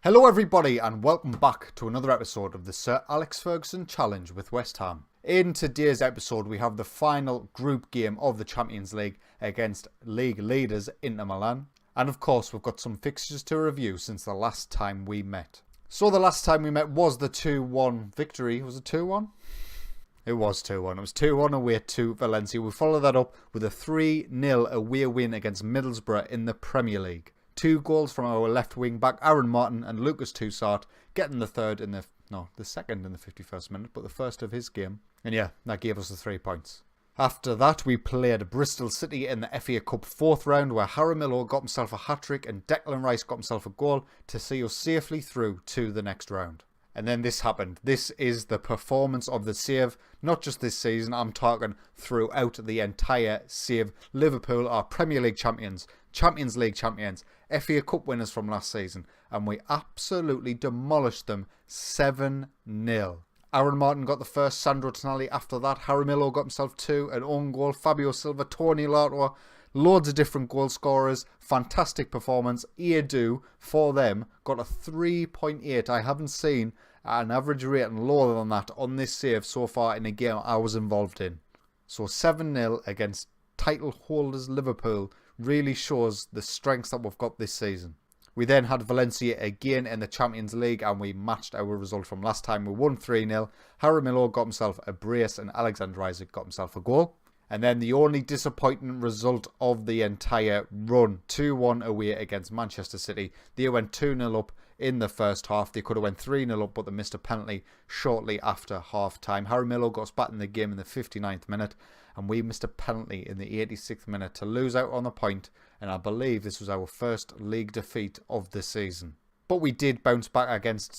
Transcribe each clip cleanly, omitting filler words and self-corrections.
Hello everybody and welcome back to another episode of the Sir Alex Ferguson Challenge with West Ham. In today's episode we have the final group game of the Champions League against league leaders Inter Milan. And of course we've got some fixtures to review since the last time we met. So the last time we met was the 2-1 victory. Was it 2-1? It was 2-1. It was 2-1 away to Valencia. We followed that up with a 3-0 away win against Middlesbrough in the Premier League. 2 goals from our left wing back Aaron Martin and Lucas Toussaint, getting the second in the 51st minute, but the first of his game. And yeah, that gave us the 3 points. After that, we played Bristol City in the FA Cup 4th round, where Jaramillo got himself a hat-trick and Declan Rice got himself a goal to see us safely through to the next round. And then this happened. This is the performance of the save, not just this season, I'm talking throughout the entire save. Liverpool are Premier League champions, Champions League champions, FA Cup winners from last season, and we absolutely demolished them 7-0. Aaron Martin got the first, Sandro Tonali after that, Jaramillo got himself 2, an own goal, Fabio Silva, Tony Lato, loads of different goal scorers, fantastic performance. Edu for them got a 3.8. I haven't seen an average rating lower than that on this save so far in a game I was involved in. So 7-0 against title holders Liverpool really shows the strengths that we've got this season. We then had Valencia again in the Champions League and we matched our result from last time. We won 3-0. Jaramillo got himself a brace and Alexander Isak got himself a goal. And then the only disappointing result of the entire run, 2-1 away against Manchester City. They went 2-0 up in the first half. They could have went 3-0 up, but they missed a penalty shortly after half-time. Jaramillo got us back in the game in the 59th minute, and we missed a penalty in the 86th minute to lose out on the point, and I believe this was our first league defeat of the season. But we did bounce back against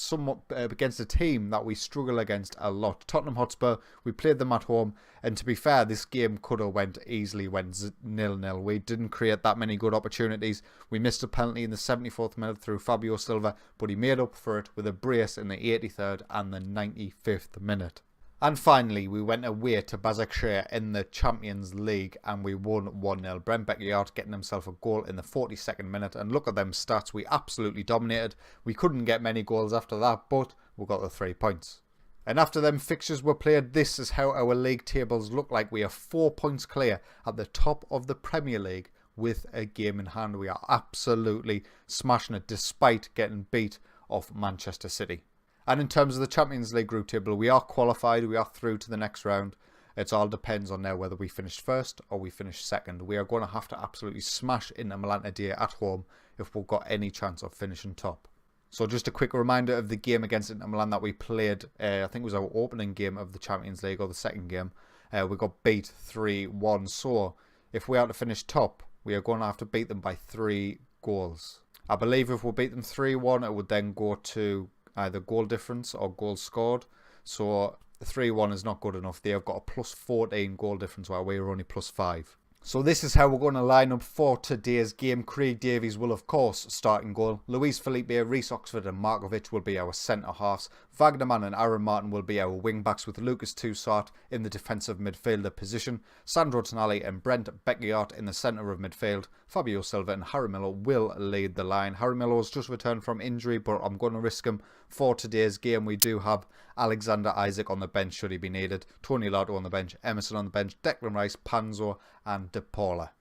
a team that we struggle against a lot. Tottenham Hotspur, we played them at home. And to be fair, this game could have went 0-0. We didn't create that many good opportunities. We missed a penalty in the 74th minute through Fabio Silva. But he made up for it with a brace in the 83rd and the 95th minute. And finally, we went away to Başakşehir in the Champions League and we won 1-0. Brent Beckiart getting himself a goal in the 42nd minute. And look at them stats. We absolutely dominated. We couldn't get many goals after that, but we got the 3 points. And after them fixtures were played, this is how our league tables look like. We are 4 points clear at the top of the Premier League with a game in hand. We are absolutely smashing it despite getting beat off Manchester City. And in terms of the Champions League group table, we are qualified, we are through to the next round. It all depends on now whether we finish first or we finish second. We are going to have to absolutely smash Inter Milan today at home if we've got any chance of finishing top. So just a quick reminder of the game against Inter Milan that we played, I think it was our opening game of the Champions League or the second game. We got beat 3-1, so if we are to finish top, we are going to have to beat them by 3 goals. I believe if we beat them 3-1, it would then go to either goal difference or goals scored. So 3-1 is not good enough. They have got a plus 14 goal difference while we're only plus 5. So this is how we're going to line up for today's game. Craig Davies will of course start in goal. Luis Felipe, Reece Oxford and Markovic will be our centre halves. Wagnerman and Aaron Martin will be our wing backs with Lucas Toussaint in the defensive midfielder position. Sandro Tonali and Brent Beckiart in the centre of midfield. Fabio Silva and Jaramillo will lead the line. Jaramillo has just returned from injury, but I'm going to risk him for today's game. We do have Alexander Isak on the bench should he be needed. Tony Lato on the bench. Emerson on the bench. Declan Rice, Panzo and De Paula.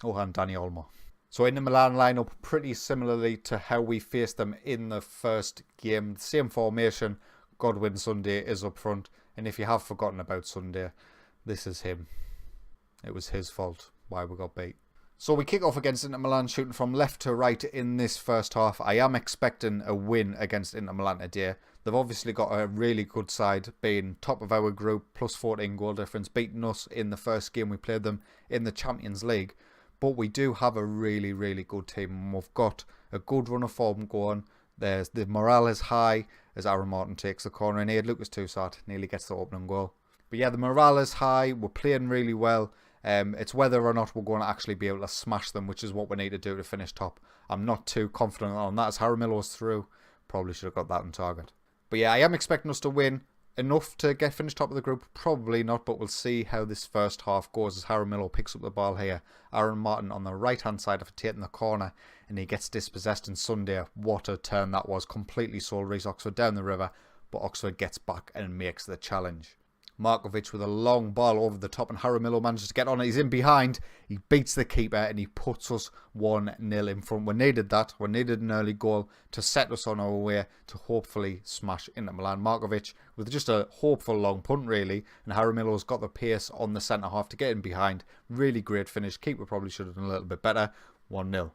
Oh, and Dani Olmo. So in the Milan lineup, pretty similarly to how we faced them in the first game. Same formation. Godwin Sunday is up front. And if you have forgotten about Sunday, this is him. It was his fault why we got beat. So we kick off against Inter Milan, shooting from left to right in this first half. I am expecting a win against Inter Milan today. They've obviously got a really good side, being top of our group, plus 14 goal difference, beating us in the first game we played them in the Champions League. But we do have a really, really good team, and we've got a good run of form going. The morale is high as Aaron Martin takes the corner, and here Lucas Toussaint nearly gets the opening goal. But yeah, the morale is high. We're playing really well. It's whether or not we're going to actually be able to smash them, which is what we need to do to finish top. I'm not too confident on that as Jaramillo's through. Probably should have got that on target. But yeah, I am expecting us to win. enough to get finished top of the group? Probably not, but we'll see how this first half goes as Jaramillo picks up the ball here. Aaron Martin on the right hand side of Tate in the corner, and he gets dispossessed. And Sunday, what a turn that was, completely sold Reece Oxford down the river, but Oxford gets back and makes the challenge. Markovic with a long ball over the top, and Jaramillo manages to get on it. He's in behind, he beats the keeper, and he puts us 1-0 in front. We needed that. We needed an early goal to set us on our way to hopefully smash Inter Milan. Markovic with just a hopeful long punt really, and Jaramillo's got the pace on the centre half to get in behind. Really great finish. Keeper probably should have done a little bit better. 1-0.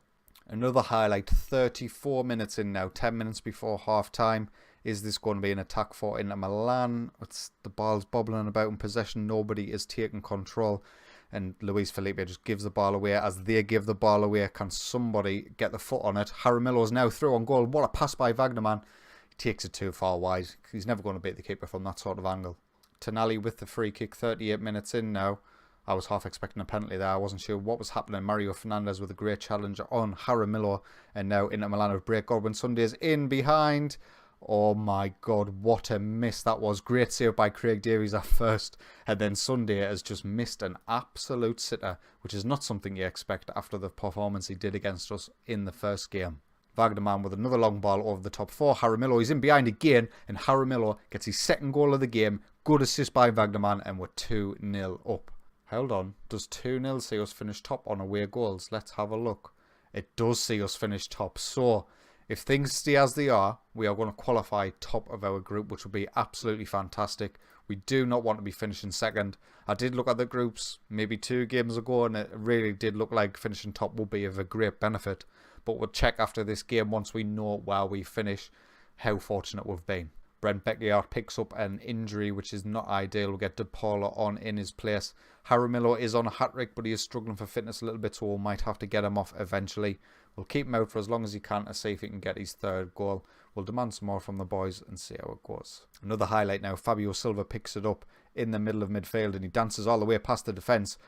Another highlight, 34 minutes in now, 10 minutes before half time. Is this going to be an attack for Inter Milan? The ball's bobbling about in possession. Nobody is taking control. And Luis Felipe just gives the ball away. As they give the ball away, can somebody get the foot on it? Jaramillo is now through on goal. What a pass by Wagnerman. He takes it too far wide. He's never going to beat the keeper from that sort of angle. Tonali with the free kick, 38 minutes in now. I was half expecting a penalty there. I wasn't sure what was happening. Mario Fernandes with a great challenge on Jaramillo. And now Inter Milan have break. Godwin Sunday's in behind. Oh my god, what a miss that was. Great save by Craig Davies at first. And then Sunday has just missed an absolute sitter, which is not something you expect after the performance he did against us in the first game. Wagnerman with another long ball over the top for Jaramillo. He's in behind again, and Jaramillo gets his second goal of the game. Good assist by Wagnerman, and we're 2-0 up. Hold on, does 2-0 see us finish top on away goals? Let's have a look. It does see us finish top, so if things stay as they are, we are going to qualify top of our group, which will be absolutely fantastic. We do not want to be finishing second. I did look at the groups maybe 2 games ago, and it really did look like finishing top would be of a great benefit. But we'll check after this game once we know where we finish how fortunate we've been. Brent Beckiart picks up an injury, which is not ideal. We'll get De Paula on in his place. Jaramillo is on a hat-trick, but he is struggling for fitness a little bit, so we might have to get him off eventually. We'll keep him out for as long as he can to see if he can get his third goal. We'll demand some more from the boys and see how it goes. Another highlight now. Fabio Silva picks it up in the middle of midfield, and he dances all the way past the defence.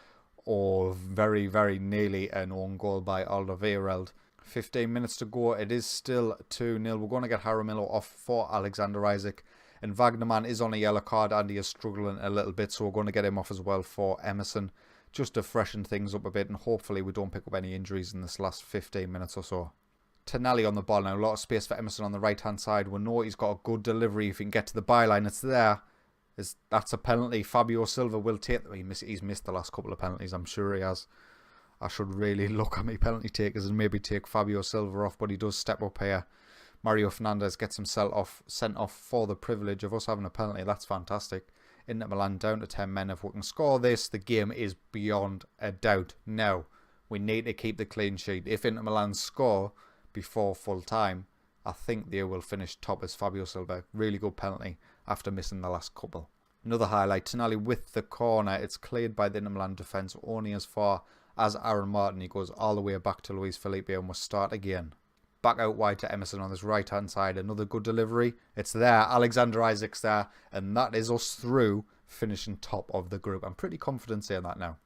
Oh, very, very nearly an own goal by Alderweireld. 15 minutes to go. It is still 2-0. We're going to get Jaramillo off for Alexander Isak. And Wagnerman is on a yellow card and he is struggling a little bit. So we're going to get him off as well for Emerson. Just to freshen things up a bit. And hopefully we don't pick up any injuries in this last 15 minutes or so. Tonali on the ball now. A lot of space for Emerson on the right hand side. We know he's got a good delivery. If he can get to the byline, it's there. That's a penalty. Fabio Silva will take... He's missed the last couple of penalties. I'm sure he has. I should really look at my penalty takers and maybe take Fabio Silva off, but he does step up here. Mario Fernandes gets himself sent off for the privilege of us having a penalty. That's fantastic. Inter Milan down to 10 men. If we can score this, the game is beyond a doubt. Now, we need to keep the clean sheet. If Inter Milan score before full time, I think they will finish top as Fabio Silva. Really good penalty after missing the last couple. Another highlight, Tonali with the corner. It's cleared by the Inter Milan defence only as far as Aaron Martin. He goes all the way back to Luis Felipe and we'll start again. Back out wide to Emerson on this right hand side. Another good delivery. It's there. Alexander Isak's there. And that is us through, finishing top of the group. I'm pretty confident saying that now.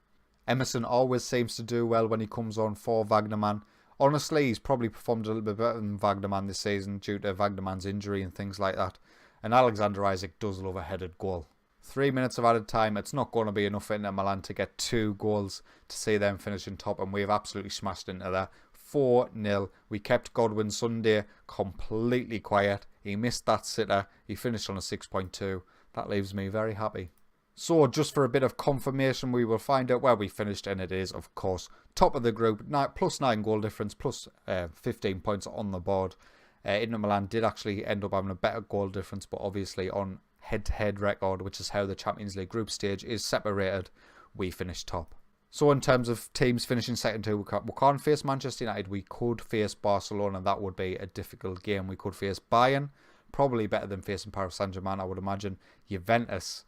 Emerson always seems to do well when he comes on for Wagnerman. Honestly, he's probably performed a little bit better than Wagnerman this season due to Wagnerman's injury and things like that. And Alexander Isak does love a headed goal. 3 minutes of added time. It's not going to be enough for Inter Milan to get 2 goals to see them finishing top. And we've absolutely smashed into that. 4-0. We kept Godwin Sunday completely quiet. He missed that sitter. He finished on a 6.2. That leaves me very happy. So just for a bit of confirmation, we will find out where we finished. And it is, of course, top of the group. Plus 9 goal difference. Plus 15 points on the board. Inter Milan did actually end up having a better goal difference. But obviously on head-to-head record, which is how the Champions League group stage is separated, we finished top. So in terms of teams finishing second too, we can't face Manchester United. We could face Barcelona. That would be a difficult game. We could face Bayern. Probably better than facing Paris Saint-Germain, I would imagine. Juventus.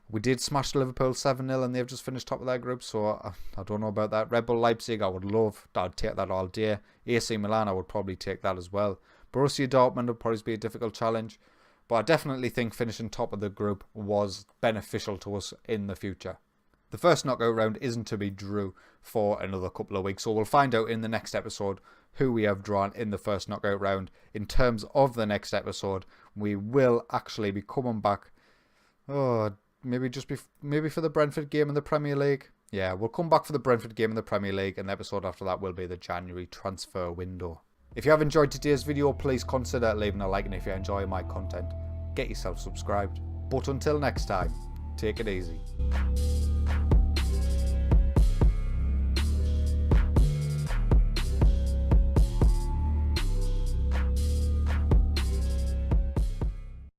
We did smash Liverpool 7-0 and they've just finished top of their group. So I don't know about that. Red Bull Leipzig, I would love. I'd take that all day. AC Milan, I would probably take that as well. Borussia Dortmund would probably be a difficult challenge. But I definitely think finishing top of the group was beneficial to us in the future. The first knockout round isn't to be drew for another couple of weeks. So we'll find out in the next episode who we have drawn in the first knockout round. In terms of the next episode, we will actually be coming back Oh, maybe for the Brentford game in the Premier League. Yeah, we'll come back for the Brentford game in the Premier League, and the episode after that will be the January transfer window. If you have enjoyed today's video, please consider leaving a like, and if you're enjoying my content, get yourself subscribed. But until next time, take it easy.